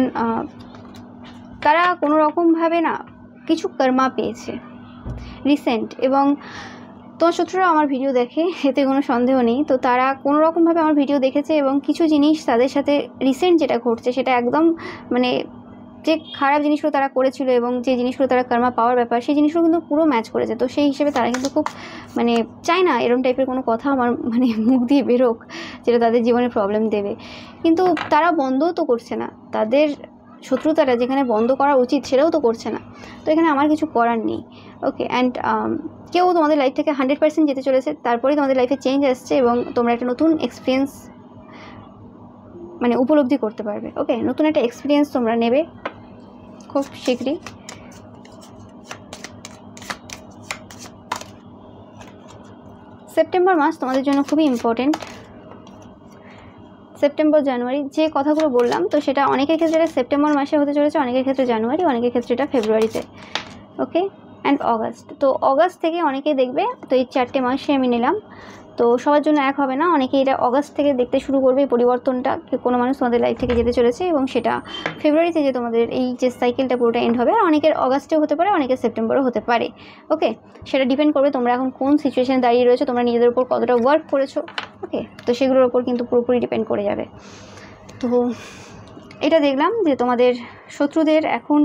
তারা কোনো রকমভাবে না কিছু কর্মা পেয়েছে রিসেন্ট, এবং তোমার শত্রুরা আমার ভিডিও দেখে, এতে কোনো সন্দেহ নেই। তো তারা কোনো রকমভাবে আমার ভিডিও দেখেছে, এবং কিছু জিনিস তাদের সাথে রিসেন্ট যেটা ঘটছে সেটা একদম মানে যে খারাপ জিনিসগুলো তারা করেছিল এবং যে জিনিসগুলো তারা কর্মা পাওয়ার ব্যাপার, সেই জিনিসগুলো কিন্তু পুরো ম্যাচ করেছে। তো সেই হিসেবে তারা কিন্তু খুব মানে চায় না এরকম টাইপের কোনো কথা আমার মানে মুখ দিয়ে বেরোক যেটা তাদের জীবনে প্রবলেম দেবে। কিন্তু তারা বন্ধও তো করছে না, তাদের শত্রুতারা যেখানে বন্ধ করা উচিত সেটাও তো করছে না। তো এখানে আমার কিছু করার নেই। ওকে, অ্যান্ড কেউ তোমাদের লাইফ থেকে 100% যেতে চলেছে, তারপরেই তোমাদের লাইফে চেঞ্জ আসছে, এবং তোমরা একটা নতুন এক্সপিরিয়েন্স মানে উপলব্ধি করতে পারবে। ওকে, নতুন একটা এক্সপিরিয়েন্স তোমরা নেবে খুব শীঘ্রই। সেপ্টেম্বর মাস তোমাদের জন্য খুবই ইম্পর্টেন্ট। সেপ্টেম্বর জানুয়ারি যে কথাগুলো বললাম, তো সেটা অনেকের ক্ষেত্রে এটা সেপ্টেম্বর মাসে হতে চলেছে, অনেকের ক্ষেত্রে জানুয়ারি, অনেকের ক্ষেত্রে এটা ফেব্রুয়ারিতে। ওকে, অ্যান্ড অগাস্ট। তো অগাস্ট থেকে অনেকেই দেখবে, তো এই 4টে মাসে আমি নিলাম, তো সবার জন্য এক হবে না। অনেকেই এটা অগাস্ট থেকে দেখতে শুরু করবে এই পরিবর্তনটা, কোনো মানুষ তোমাদের লাইফ থেকে যেতে চলেছে, এবং সেটা ফেব্রুয়ারিতে যে তোমাদের এই যে সাইকেলটা পুরোটা এন্ড হবে। আর অনেকের অগাস্টেও হতে পারে, অনেকের সেপ্টেম্বরও হতে পারে। ওকে, সেটা ডিপেন্ড করবে তোমরা এখন কোন সিচুয়েশানে দাঁড়িয়ে রয়েছো, তোমরা নিজেদের উপর কতটা ওয়ার্ক করেছো। ওকে, তো সেগুলোর ওপর কিন্তু পুরোপুরি ডিপেন্ড করে যাবে। তো এটা দেখলাম যে তোমাদের শত্রুদের এখন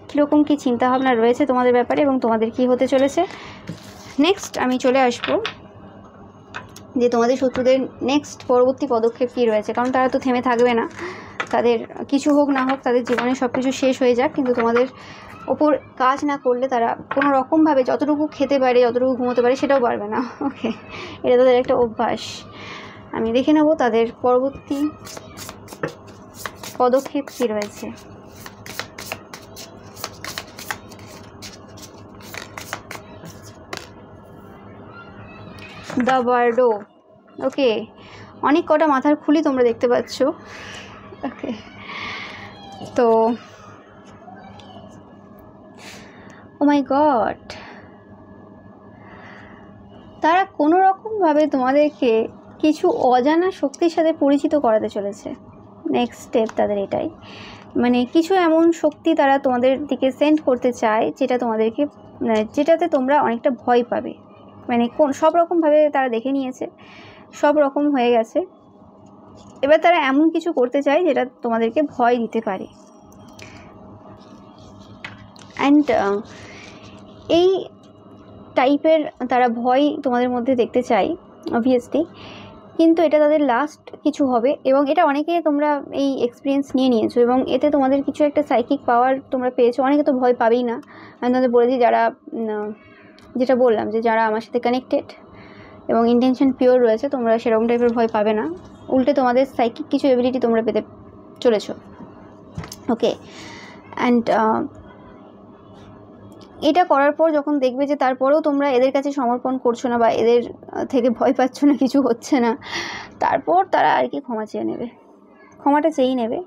কীরকম কী চিন্তাভাবনা রয়েছে তোমাদের ব্যাপারে, এবং তোমাদের কি হতে চলেছে। নেক্সট আমি চলে আসবো যে তোমাদের শত্রুদের নেক্সট পরবর্তী পদক্ষেপ কী রয়েছে, কারণ তারা তো থেমে থাকবে না। তাদের কিছু হোক না হোক, তাদের জীবনে সব কিছু শেষ হয়ে যাক, কিন্তু তোমাদের ওপর কাজ না করলে তারা কোনো রকমভাবে যতটুকু খেতে পারে, যতটুকু ঘুমোতে পারে, সেটাও পারবে না। ওকে, এটা তাদের একটা অভ্যাস। আমি দেখে নেব তাদের পরবর্তী পদক্ষেপ কী রয়েছে। দ্য বার্ডো। ওকে, অনেক কটা মাথার খুলি তোমরা দেখতে পাচ্ছ। ওকে, তো ও মাই গড, তারা কোনো রকমভাবে তোমাদেরকে কিছু অজানা শক্তির সাথে পরিচিত করাতে চলেছে। নেক্সট স্টেপ তাদের এটাই, মানে কিছু এমন শক্তি তারা তোমাদের দিকে সেন্ড করতে চায় যেটা তোমাদেরকে যেটাতে তোমরা অনেকটা ভয় পাবে। মানে সব রকমভাবে তারা দেখে নিয়েছে, সব রকম হয়ে গেছে, এবার তারা এমন কিছু করতে চায় যেটা তোমাদেরকে ভয় দিতে পারে। অ্যান্ড এই টাইপের তারা ভয় তোমাদের মধ্যে দেখতে চায় অবভিয়াসলি, কিন্তু এটা তাদের লাস্ট কিছু হবে, এবং এটা অনেকে তোমরা এই এক্সপিরিয়েন্স নিয়েছো, এবং এতে তোমাদের কিছু একটা সাইকিক পাওয়ার তোমরা পেয়েছো। অনেকে তো ভয় পাবেই না, আমি তোমাদের বলেছি যারা যেটা বললাম যে যারা আমার সাথে কানেক্টেড এবং ইন্টেনশন পিওর রয়েছে, তোমরা সেরকম টাইপের ভয় পাবে না, উল্টে তোমাদের সাইকিক কিছু এবিলিটি তোমরা পেতে চলেছো। ওকে, অ্যান্ড এটা করার পর যখন দেখবে যে তারপরেও তোমরা এদের কাছে সমর্পণ করছো না বা এদের থেকে ভয় পাচ্ছ না, কিছু হচ্ছে না, তারপর তারা আর কি ক্ষমা চেয়ে নেবে, ক্ষমাটা চেয়েই নেবে।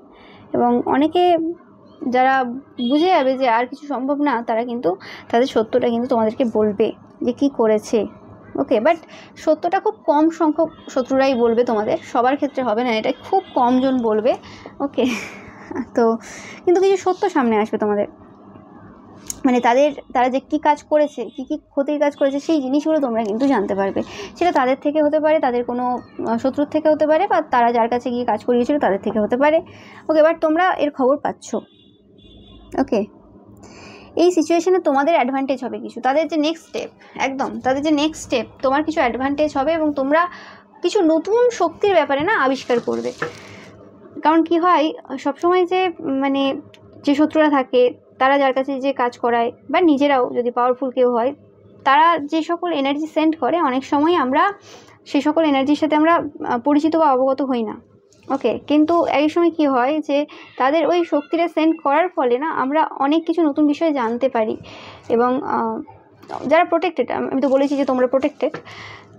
এবং অনেকে যারা বুঝে যাবে যে আর কিছু সম্ভব না, তারা কিন্তু তাদের সত্যটা কিন্তু তোমাদেরকে বলবে যে কি করেছে। ওকে, বাট সত্যটা খুব কম সংখ্যক শত্রুরাই বলবে তোমাদের, সবার ক্ষেত্রে হবে না, এটা খুব কমজন বলবে। ওকে, তো কিন্তু কিছু সত্য সামনে আসবে তোমাদের, মানে তারা যে কী কাজ করেছে, কী ক্ষতির কাজ করেছে, সেই জিনিসগুলো তোমরা কিন্তু জানতে পারবে। সেটা তাদের থেকে হতে পারে, তাদের কোনো শত্রুর থেকে হতে পারে, বা তারা যার কাছে গিয়ে কাজ করিয়েছিল তাদের থেকে হতে পারে। ওকে, বাট তোমরা এর খবর পাচ্ছ। ওকে, এই সিচুয়েশানে তোমাদের অ্যাডভান্টেজ হবে কিছু, তাদের যে নেক্সট স্টেপ, একদম তাদের যে নেক্সট স্টেপ, তোমার কিছু অ্যাডভান্টেজ হবে, এবং তোমরা কিছু নতুন শক্তির ব্যাপারে না আবিষ্কার করবে। কারণ কি হয়, সবসময় যে মানে যে শত্রুরা থাকে, তারা যার কাছে যে কাজ করায়, বা নিজেরাও যদি পাওয়ারফুল কেউ হয়, তারা যে সকল এনার্জি সেন্ড করে, অনেক সময় আমরা সেই সকল এনার্জির সাথে আমরা পরিচিত বা অবগত হই না। ওকে, কিন্তু এক সময় কি হয় যে তাদের ওই শক্তিটা সেন্ড করার ফলে না আমরা অনেক কিছু নতুন বিষয় জানতে পারি। এবং যারা প্রোটেক্টেড, আমি তো বলেছি যে তোমরা প্রোটেক্টেড,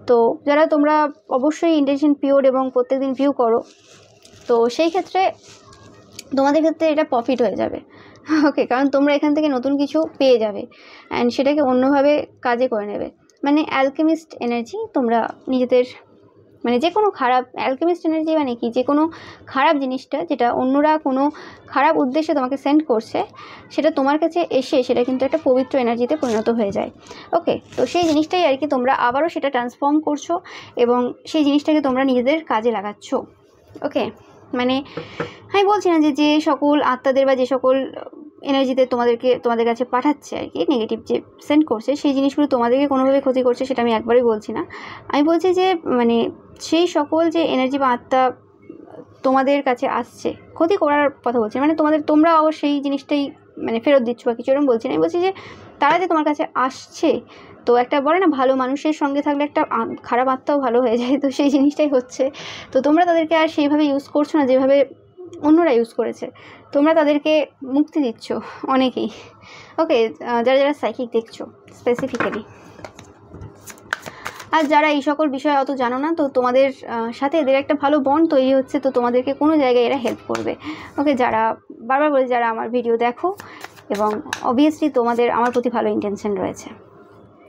তো যারা তোমরা অবশ্যই ইন্টেনশন পিওর এবং প্রত্যেকদিন ভিউ করো, তো সেই ক্ষেত্রে তোমাদের ক্ষেত্রে এটা প্রফিট হয়ে যাবে। ওকে, কারণ তোমরা এখান থেকে নতুন কিছু পেয়ে যাবে, অ্যান্ড সেটাকে অন্যভাবে কাজে করে নেবে। মানে অ্যালকেমিস্ট এনার্জি তোমরা নিজেদের, মানে যে কোনো খারাপ অ্যালকেমিস্ট এনার্জি মানে কি, যে কোনো খারাপ জিনিসটা যেটা অন্যরা কোনো খারাপ উদ্দেশ্যে তোমাকে সেন্ড করছে, সেটা তোমার কাছে এসে সেটা কিন্তু একটা পবিত্র এনার্জিতে পরিণত হয়ে যায়। ওকে, তো সেই জিনিসটাই আর কি তোমরা আবারও সেটা ট্রান্সফর্ম করছো, এবং সেই জিনিসটাকে তোমরা নিজেদের কাজে লাগাচ্ছ। ওকে, মানে আমি বলছি না যে সকল আত্মাদের বা যে সকল এনার্জিতে তোমাদের কাছে পাঠাচ্ছে আর কি, নেগেটিভ যে সেন্ড করছে, সেই জিনিসগুলো তোমাদেরকে কোনোভাবে ক্ষতি করছে সেটা আমি একবারই বলছি না। আমি বলছি যে মানে সেই সকল যে এনার্জি বা আত্মা তোমাদের কাছে আসছে, ক্ষতি করার কথা বলছি, মানে তোমরা অবশ্য সেই জিনিসটাই মানে ফেরত দিচ্ছ বা কিছু এরকম বলছি না। আমি বলছি যে তারা যে তোমার কাছে আসছে, তো একটা বলে না, ভালো মানুষের সঙ্গে থাকলে একটা খারাপ আত্মাও ভালো হয়ে যায়, তো সেই জিনিসটাই হচ্ছে। তো তোমরা তাদেরকে আর সেইভাবে ইউজ করছো না যেভাবে অন্যরা ইউজ করেছে, তোমরা তাদেরকে মুক্তি দিচ্ছ অনেকেই। ওকে, যারা সাইকিক দেখছো স্পেসিফিক্যালি, আর যারা এই সকল বিষয়ে অত জানো না, তো তোমাদের সাথে এদের একটা ভালো বন্ড তৈরি হচ্ছে, তো তোমাদেরকে কোনো জায়গায় এরা হেল্প করবে। ওকে, যারা বারবার বলে যারা আমার ভিডিও দেখো, এবং অবভিয়াসলি তোমাদের আমার প্রতি ভালো ইন্টেনশন রয়েছে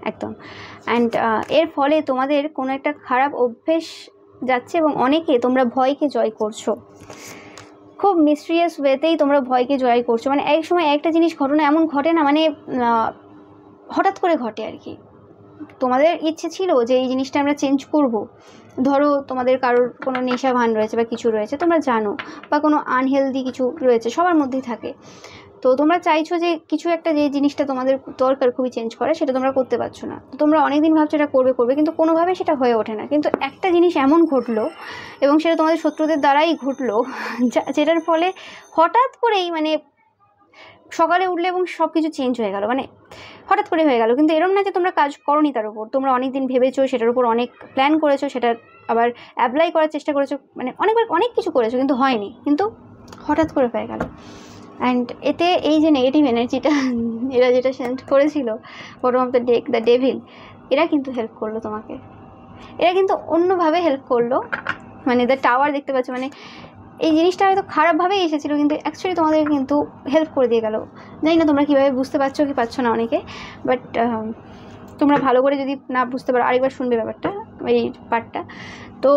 একদম, অ্যান্ড এর ফলে তোমাদের কোনো একটা খারাপ অভ্যেস যাচ্ছে, এবং অনেকে তোমরা ভয়কে জয় করছো, খুব মিস্ট্রিয়াস ওয়েতেই তোমরা ভয়কে জয় করছো। মানে এক সময় একটা জিনিস ঘটনা এমন ঘটে না, মানে হঠাৎ করে ঘটে আর কি, তোমাদের ইচ্ছে ছিল যে এই জিনিসটা আমরা চেঞ্জ করব। ধরো তোমাদের কারোর কোনো নেশা ভান রয়েছে বা কিছু রয়েছে, তোমরা জানো, বা কোনো আনহেলদি কিছু রয়েছে, সবার মধ্যেই থাকে, তো তোমরা চাইছো যে কিছু একটা যে জিনিসটা তোমাদের দরকার খুবই চেঞ্জ করে, সেটা তোমরা করতে পারছো না। তো তোমরা অনেকদিন ভাবছো এটা করবে, কিন্তু কোনোভাবে সেটা হয়ে ওঠে না। কিন্তু একটা জিনিস এমন ঘটলো, এবং সেটা তোমাদের শত্রুদের দ্বারাই ঘটলো, যেটার ফলে হঠাৎ করেই মানে সকালে উঠলে এবং সব কিছু চেঞ্জ হয়ে গেল, মানে হঠাৎ করে হয়ে গেল। কিন্তু এরকম না যে তোমরা কাজ করোনি তার উপর, তোমরা অনেক দিন ভেবেছো, সেটার উপর অনেক প্ল্যান করেছো, সেটা আবার অ্যাপ্লাই করার চেষ্টা করেছো, মানে অনেক কিছু করেছো, কিন্তু হয়নি, কিন্তু হঠাৎ করে হয়ে গেল। অ্যান্ড এতে এই যে নেগেটিভ এনার্জিটা এরা যেটা সেন্ড করেছিল, bottom of the deck, the devil, এরা কিন্তু হেল্প করলো তোমাকে, এরা কিন্তু অন্যভাবে হেল্প করলো। মানে দ্য টাওয়ার দেখতে পাচ্ছ, মানে এই জিনিসটা হয়তো খারাপভাবেই এসেছিলো, কিন্তু অ্যাকচুয়ালি তোমাদের কিন্তু হেল্প করে দিয়ে গেল। জানি না তোমরা কীভাবে বুঝতে পারছো কি পারছো না অনেকে, বাট তোমরা ভালো করে যদি না বুঝতে পারো আরেকবার শুনবে ব্যাপারটা, এই পার্টটা। তো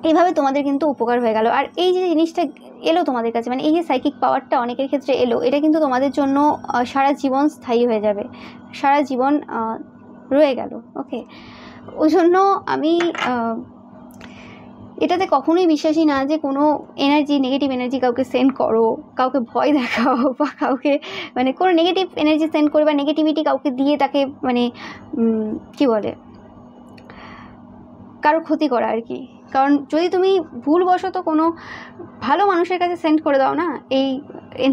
এইভাবে তোমাদের কিন্তু উপকার হয়ে গেল। আর এই যে জিনিসটা এলো তোমাদের কাছে, মানে এই যে সাইকিক পাওয়ারটা অনেকের ক্ষেত্রে এলো, এটা কিন্তু তোমাদের জন্য সারা জীবন স্থায়ী হয়ে যাবে, সারা জীবন রয়ে গেল। ওকে, ওই জন্য আমি এটাতে কখনোই বিশ্বাসী না যে কোনো এনার্জি, নেগেটিভ এনার্জি কাউকে সেন্ড করো, কাউকে ভয় দেখাও, বা কাউকে মানে কোনো নেগেটিভ এনার্জি সেন্ড করে, বা নেগেটিভিটি কাউকে দিয়ে তাকে মানে কী বলে কারো ক্ষতি করা আর কি, কারণ যদি তুমি ভুলবশত কোনো ভালো মানুষের কাছে সেন্ড করে দাও না এই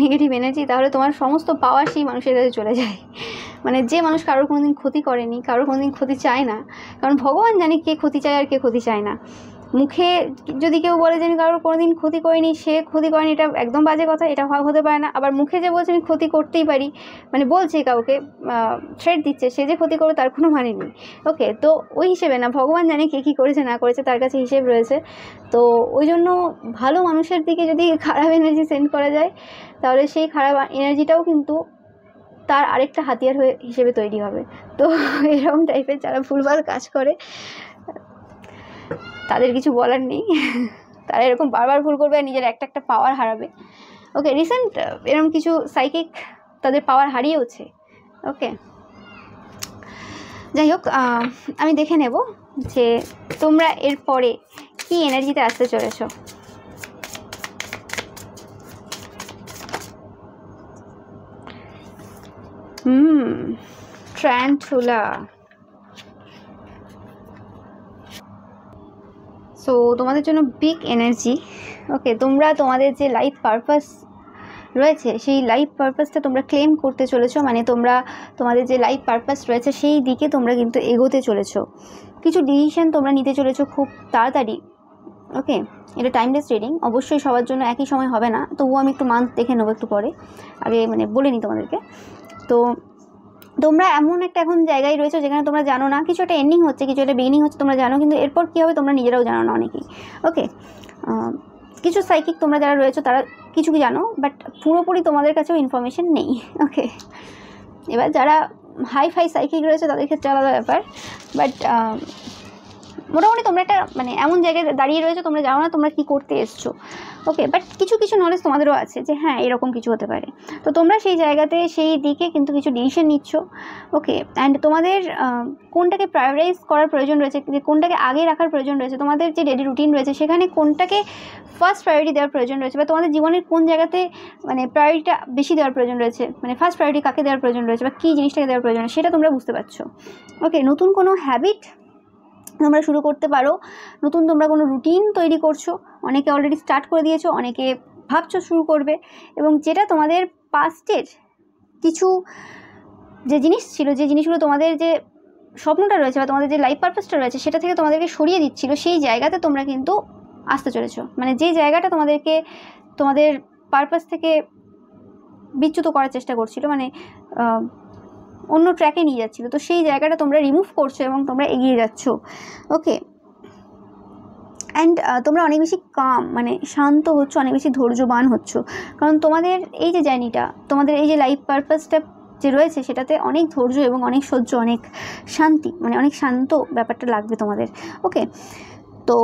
নেগেটিভ এনার্জি, তাহলে তোমার সমস্ত পাওয়ার সেই মানুষের কাছে চলে যায়। মানে যে মানুষ কারোর কোনোদিন ক্ষতি করেনি, কারোর কোনোদিন ক্ষতি চায় না, কারণ ভগবান জানে কে ক্ষতি চায় আর কে ক্ষতি চায় না। মুখে যদি কেউ বলে যে আমি কারোর কোনোদিন ক্ষতি করিনি, সে ক্ষতি করেনি, এটা একদম বাজে কথা, এটা হতে পারে না। আবার মুখে যে বলছে আমি ক্ষতি করতেই পারি, মানে বলছে কাউকে থ্রেট দিচ্ছে, সে যে ক্ষতি করবে তার কোনো মানে নেই। ওকে, তো ওই হিসেবে না, ভগবান জানে কে কী করেছে না করেছে, তার কাছে হিসেব রয়েছে। তো ওই জন্য ভালো মানুষের দিকে যদি খারাপ এনার্জি সেন্ড করা যায়, তাহলে সেই খারাপ এনার্জিটাও কিন্তু তার আরেকটা হাতিয়ার হয়ে হিসেবে তৈরি হবে। তো এরকম টাইপের যারা ভুলভাল কাজ করে তাদের কিছু বলার নেই, তারা এরকম বারবার ভুল করবে আর নিজের একটা একটা পাওয়ার হারাবে। ওকে, রিসেন্ট এরকম কিছু সাইকিক তাদের পাওয়ার হারিয়েওছে। ওকে, যাই হোক, আমি দেখে নেব যে তোমরা এরপরে কি এনার্জিতে আসতে চলেছো। ট্রান্টুলা। সো তোমাদের জন্য বিগ এনার্জি। ওকে, তোমরা তোমাদের যে লাইফ পারপাস রয়েছে সেই লাইফ পারপাসটা তোমরা ক্লেম করতে চলেছো, মানে তোমরা তোমাদের যে লাইফ পারপাস রয়েছে সেই দিকে তোমরা কিন্তু এগোতে চলেছো। কিছু ডিসিশন তোমরা নিতে চলেছো খুব তাড়াতাড়ি। ওকে, এটা টাইমলেস রিডিং, অবশ্যই সবার জন্য একই সময় হবে না, তবুও আমি একটু মান্থ দেখে নেবো একটু পরে, আগে মানে বলে নিই তোমাদেরকে। তো তোমরা এমন একটা এখন জায়গায় রয়েছে যেখানে তোমরা জানো না, কিছু একটা এন্ডিং হচ্ছে, কিছু একটা বিগিনিং হচ্ছে, তোমরা জানো, কিন্তু এরপর কী হবে তোমরা নিজেরাও জানো না অনেকেই। ওকে, কিছু সাইকিক তোমরা যারা রয়েছে তারা কিছু কি জানো, বাট পুরোপুরি তোমাদের কাছেও ইনফরমেশন নেই। ওকে, এবার যারা হাই ফাই সাইকিক রয়েছে তাদের ক্ষেত্রে আলাদা ব্যাপার, বাট মোটামুটি তোমরা একটা মানে এমন জায়গায় দাঁড়িয়ে রয়েছে, তোমরা জানো না তোমরা কী করতে এসছো। ওকে, বাট কিছু কিছু নলেজ তোমাদেরও আছে যে হ্যাঁ এরকম কিছু হতে পারে, তো তোমরা সেই জায়গাতে সেই দিকে কিন্তু কিছু ডিসিশন নিচ্ছ। ওকে, অ্যান্ড তোমাদের কোনটাকে প্রায়োরিটাইজ করার প্রয়োজন রয়েছে, যে কোনটাকে আগে রাখার প্রয়োজন রয়েছে, তোমাদের যে ডেলি রুটিন রয়েছে সেখানে কোনটাকে ফার্স্ট প্রায়োরিটি দেওয়ার প্রয়োজন রয়েছে, বা তোমাদের জীবনের কোন জায়গাতে মানে প্রায়োরিটিটা বেশি দেওয়ার প্রয়োজন রয়েছে, মানে ফার্স্ট প্রায়োরিটি কাকে দেওয়ার প্রয়োজন রয়েছে বা কী জিনিসটাকে দেওয়ার প্রয়োজন, সেটা তোমরা বুঝতে পারছো। ওকে, নতুন কোনো হ্যাবিট তোমরা শুরু করতে পারো, নতুন তোমরা কোনো রুটিন তৈরি করছো, অনেকে অলরেডি স্টার্ট করে দিয়েছো, অনেকে ভাবছো শুরু করবে, এবং যেটা তোমাদের পাস্টের কিছু যে জিনিস ছিল, যে জিনিসগুলো তোমাদের যে স্বপ্নটা রয়েছে বা তোমাদের যে লাইফ পারপাসটা রয়েছে সেটা থেকে তোমাদেরকে সরিয়ে দিচ্ছিল, সেই জায়গাতে তোমরা কিন্তু আসতে চলেছো। মানে যে জায়গাটা তোমাদেরকে তোমাদের পারপাস থেকে বিচ্যুত করার চেষ্টা করছিল, মানে অন্য ট্র্যাকে নিয়ে যাচ্ছিলো, তো সেই জায়গাটা তোমরা রিমুভ করছো এবং তোমরা এগিয়ে যাচ্ছ। ওকে, অ্যান্ড তোমরা অনেক বেশি কাম মানে শান্ত হচ্ছ, অনেক বেশি ধৈর্যবান হচ্ছ, কারণ তোমাদের এই যে জার্নিটা, তোমাদের এই যে লাইফ পারপাসটা যে রয়েছে সেটাতে অনেক ধৈর্য এবং অনেক সহ্য, অনেক শান্তি, মানে অনেক শান্ত ব্যাপারটা লাগবে তোমাদের। ওকে, তো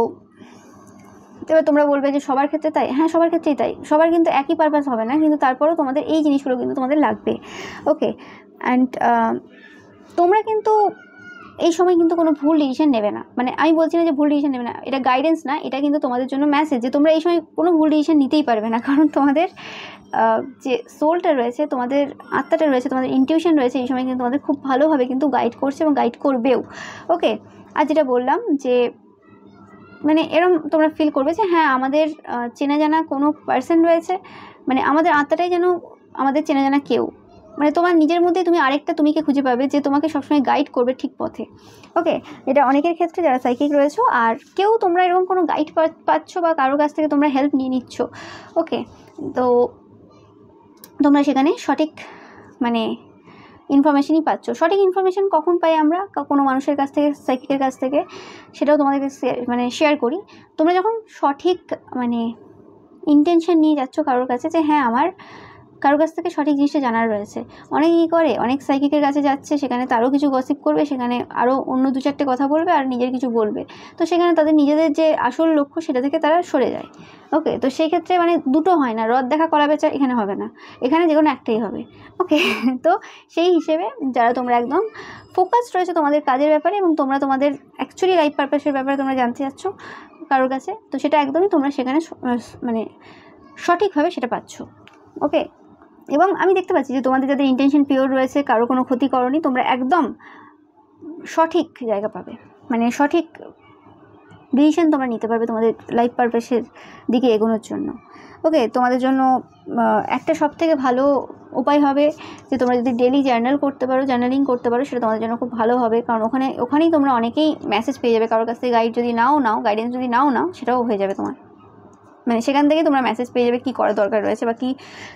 এবার তোমরা বলবে যে সবার ক্ষেত্রে তাই, হ্যাঁ সবার ক্ষেত্রেই তাই, সবার কিন্তু একই পারপাস হবে না, কিন্তু তারপরেও তোমাদের এই জিনিসগুলো কিন্তু তোমাদের লাগবে। ওকে, অ্যান্ড তোমরা কিন্তু এই সময় কিন্তু কোনো ভুল ডিসিশন নেবে না, মানে আমি বলছি না যে ভুল ডিসিশন নেবে না, এটা গাইডেন্স না, এটা কিন্তু তোমাদের জন্য মেসেজ যে তোমরা এই সময় কোনো ভুল ডিসিশন নিতেই পারবে না, কারণ তোমাদের যে সোলটা রয়েছে, তোমাদের আত্মাটা রয়েছে, তোমাদের ইনটিউশন রয়েছে, এই সময় কিন্তু তোমাদের খুব ভালোভাবে কিন্তু গাইড করছে এবং গাইড করবেও। ওকে, আর যেটা বললাম যে মানে এরম তোমরা ফিল করবে যে হ্যাঁ আমাদের চেনা জানা কোনো পার্সন রয়েছে, মানে আমাদের আত্মাটাই যেন আমাদের চেনা জানা কেউ, মানে তোমার নিজের মধ্যেই তুমি আরেকটা তুমিকে খুঁজে পাবে যে তোমাকে সবসময় গাইড করবে ঠিক পথে। ওকে, এটা অনেকের ক্ষেত্রে যারা সাইকিক রয়েছে, আর কেউ তোমরা এরকম কোনো গাইড পাচ্ছ বা কারোর কাছ থেকে তোমরা হেল্প নিয়ে নিচ্ছ। ওকে, তো তোমরা সেখানে সঠিক মানে ইনফরমেশনই পাচ্ছ। সঠিক ইনফরমেশন কখন পাই আমরা কোনো মানুষের কাছ থেকে, সাইকিকের কাছ থেকে, সেটাও তোমাদেরকে মানে শেয়ার করি। তোমরা যখন সঠিক মানে ইন্টেনশন নিয়ে যাচ্ছ কারোর কাছে যে হ্যাঁ আমার কারোর কাছ থেকে সঠিক জিনিসটা জানার রয়েছে, অনেক কী করে অনেক সাইকিকের কাছে যাচ্ছে, সেখানে তারও কিছু গসিপ করবে, সেখানে আরও অন্য দু চারটে কথা বলবে আর নিজের কিছু বলবে, তো সেখানে তাদের নিজেদের যে আসল লক্ষ্য সেটা থেকে তারা সরে যায়। ওকে, তো সেই ক্ষেত্রে মানে দুটো হয় না, রদ দেখা কলা বেচা এখানে হবে না, এখানে যে কোনো একটাই হবে। ওকে, তো সেই হিসেবে যারা তোমরা একদম ফোকাসড রয়েছে তোমাদের কাজের ব্যাপারে এবং তোমরা তোমাদের অ্যাকচুয়ালি লাইফ পারপাসের ব্যাপারে তোমরা জানতে চাচ্ছ কারোর কাছে, তো সেটা একদমই তোমরা সেখানে মানে সঠিকভাবে সেটা পাচ্ছ। ওকে, এবং আমি দেখতে পাচ্ছি যে তোমাদের যাদের ইন্টেনশন পিওর রয়েছে, কারো কোনো ক্ষতি করনি, তোমরা একদম সঠিক জায়গা পাবে, মানে সঠিক ডিসিশন তোমরা নিতে পারবে তোমাদের লাইফ পারপাসের দিকে এগোনোর জন্য। ওকে, তোমাদের জন্য একটা সবথেকে ভালো উপায় হবে যে তোমরা যদি ডেলি জার্নালিং করতে পারো, সেটা তোমাদের জন্য খুব ভালো হবে। কারণ ওখানেই তোমরা অনেকেই মেসেজ পেয়ে যাবে। কারোর কাছ থেকে গাইডেন্স যদি নাও সেটাও হয়ে যাবে তোমার, মানে সেখান থেকে তোমরা মেসেজ পেয়ে যাবে কী করার দরকার রয়েছে বা কী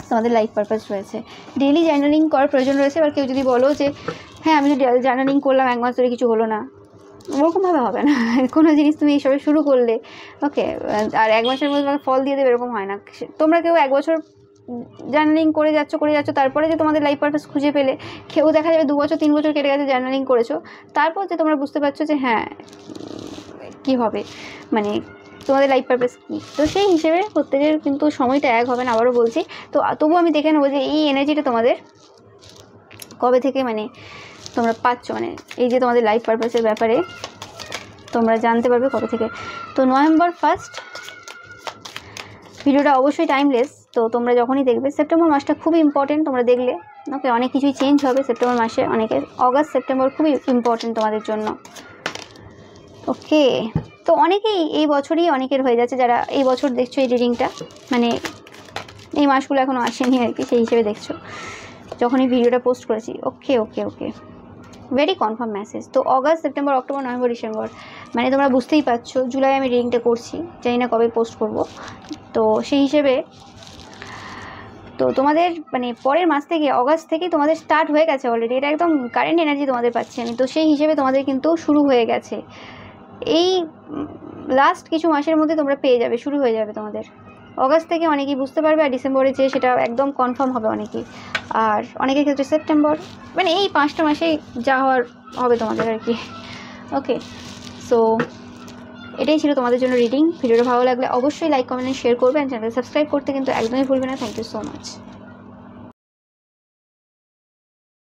তোমাদের লাইফ পারপাস রয়েছে। ডেইলি জার্নালিং করার প্রয়োজন রয়েছে। এবার কেউ যদি বলো যে হ্যাঁ আমি জার্নালিং করলাম 1 মাস ধরে কিছু হলো না, ওরকমভাবে হবে না। কোনো জিনিস তুমি এইসবে শুরু করলে, ওকে, আর 1 মাসের মধ্যে তোমাকে ফল দিয়ে দেবে এরকম হয় না। তোমরা কেউ 1 বছর জার্নালিং করে যাচ্ছ তারপরে যে তোমাদের লাইফ পারপাস খুঁজে পেলে, কেউ দেখা যাবে 2 বছর 3 বছর কেটে গেছে জার্নালিং করেছো, তারপর যে তোমরা বুঝতে পারছো যে হ্যাঁ কী হবে, মানে তোমাদের লাইফ পারপাস কী। তো সেই হিসেবে প্রত্যেকের কিন্তু সময়টা এক হবে না, আবারও বলছি। তো তবুও আমি দেখে নেবো যে এই এনার্জিটা তোমাদের কবে থেকে মানে তোমরা পাচ্ছ, মানে এই যে তোমাদের লাইফ পারপাসের ব্যাপারে তোমরা জানতে পারবে কবে থেকে। তো November 1 ভিডিওটা অবশ্যই টাইমলেস। তো তোমরা যখনই দেখবে, সেপ্টেম্বর মাসটা খুবই ইম্পর্টেন্ট তোমরা দেখলে, ওকে, অনেক কিছুই চেঞ্জ হবে সেপ্টেম্বর মাসে। অগাস্ট সেপ্টেম্বর খুবই ইম্পর্টেন্ট তোমাদের জন্য, ওকে। তো অনেকেই এই বছরই অনেকের হয়ে যাচ্ছে, যারা এই বছর দেখছো এই রিডিংটা, মানে এই মাসগুলো এখনও আসেনি আর কি, সেই হিসেবে দেখছো যখনই ভিডিওটা পোস্ট করেছি। ওকে ওকে ওকে, ভেরি কনফার্ম মেসেজ। তো August September October November December, মানে তোমরা বুঝতেই পারছো জুলাই আমি রিডিংটা করছি, জানি না কবে পোস্ট করব। তো সেই হিসেবে তো তোমাদের মানে পরের মাস থেকে, অগাস্ট থেকেই তোমাদের স্টার্ট হয়ে গেছে অলরেডি, এটা একদম কারেন্ট এনার্জি তোমাদের পাচ্ছি আমি। তো সেই হিসেবে তোমাদের কিন্তু শুরু হয়ে গেছে, এই লাস্ট কিছু মাসের মধ্যে তোমরা পেয়ে যাবে, শুরু হয়ে যাবে তোমাদের। অগাস্ট থেকে অনেকেই বুঝতে পারবে, আর ডিসেম্বরে যে সেটা একদম কনফার্ম হবে অনেকেই, আর অনেকের ক্ষেত্রে সেপ্টেম্বর, মানে এই 5টা মাসেই যা হওয়ার হবে তোমাদের আর কি। ওকে, সো এটাই ছিল তোমাদের জন্য রিডিং। ভিডিওটা ভালো লাগলে অবশ্যই লাইক কমেন্ট শেয়ার করবে, আর চ্যানেলটা সাবস্ক্রাইব করতে কিন্তু একদমই ভুলবে না। Thank you so much.